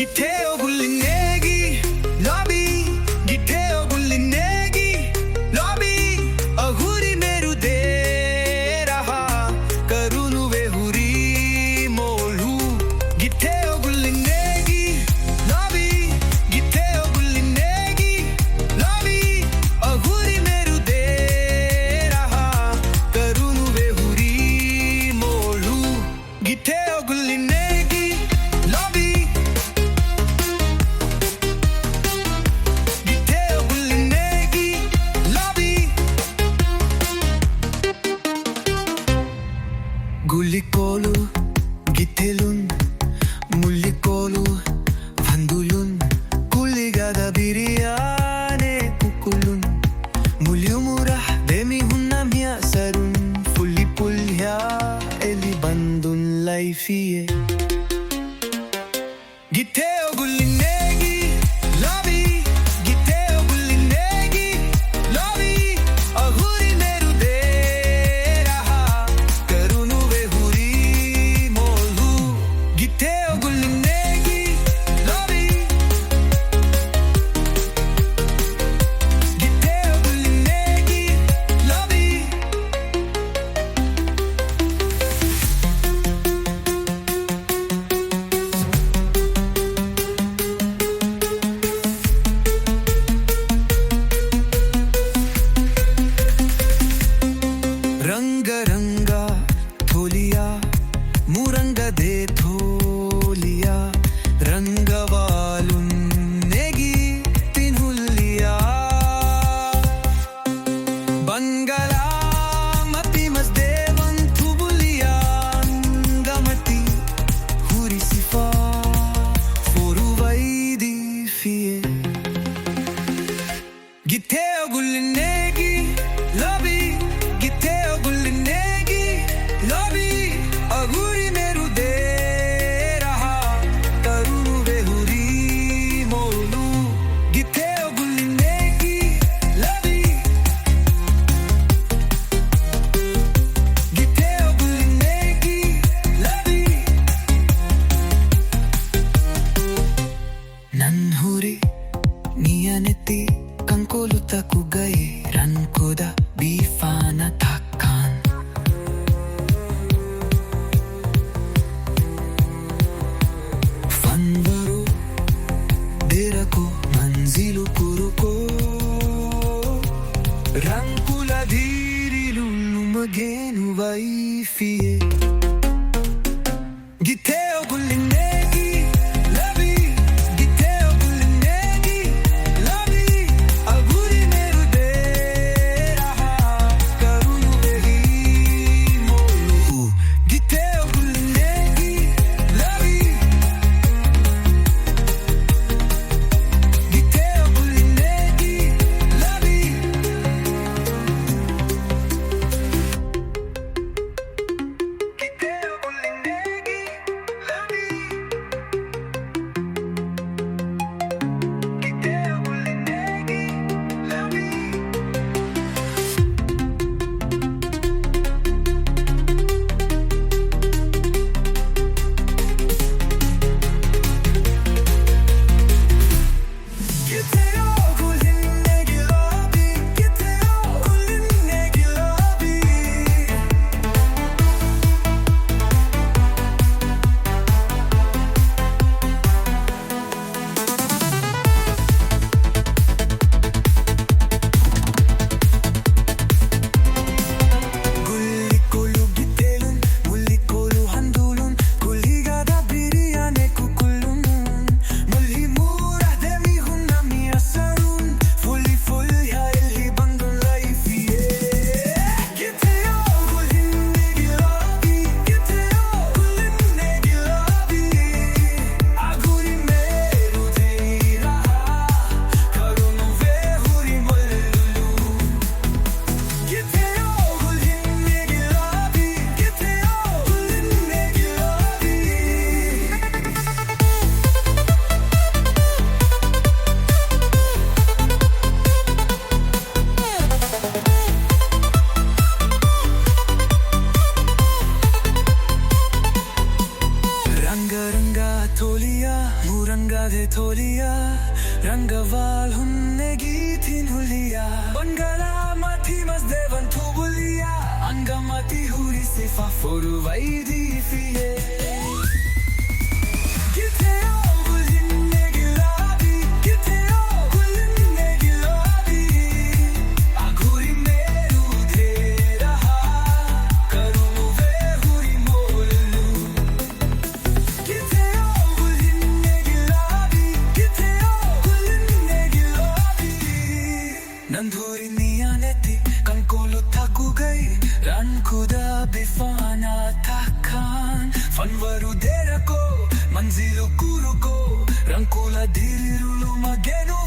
గిట్టేయో గుల్లినేగి lobby గిట్టేయో గుల్లినేగి lobby अहुरी Meru दे रहा करूनु वे हुरी मोलू गिట్టేయో गुल्लिनेगी लाबी गिట్టేయో गुल्लिनेगी लाबी अहुरी मेरू दे रहा करूनु वे हुरी मोलू गिట్టేయో गुल्लिनेगी लाबी Gullikolu, gittelun, mullikolu, vandulun, kulligada biriyane kukulun, mulyumurah demi hunnam ya sarun, fulli pulya eli bandun laifiye. Gitteo gullinegi, labi, gitteo gullinegi, labi, ahuri meru de raha, karunu ve huri molu. Gitteo gullinegi, labi, gitteo gullinegi, labi. रंग रंगा थोलिया मुरंग दे थोलिया रंगवालुन नेगी तिन्हुलिया बंगला मती मस्देवन थुबुलिया गमती हुरी सिफा फोरु Vaidi फिए गिtteo gullinegi labi गिtteo gullinegi labi aguri meru de raha karunu ve huri molu गिtteo gullinegi labi गिtteo gullinegi labi nan huri niyaneti kankolu taku gaye rankoda bifana takkan fanvaru derako manzilu kuruko rankula dhirilu magenu vaifie गिtteo gullinegi labi गिtteo gullinegi labi aguri meru de raha karunu ve molu गिtteo gullinegi labi गिtteo gullinegi labi Rangawal hunne gitin hulia Bangala mati mas devan tubulia Angamati huri sifa foru vaidi fiye Giteo gulinne gilabi Giteo gulinne gilabi Aguri meru de raha Karu ve huri molu Giteo gulinne gilabi Giteo gulinne gilabi Nandhuri niyaneti kankolu thaku gai Ran khuda bifana thakhan Fanwaru derako manzilu kuruko Rankula dhirirulu magenu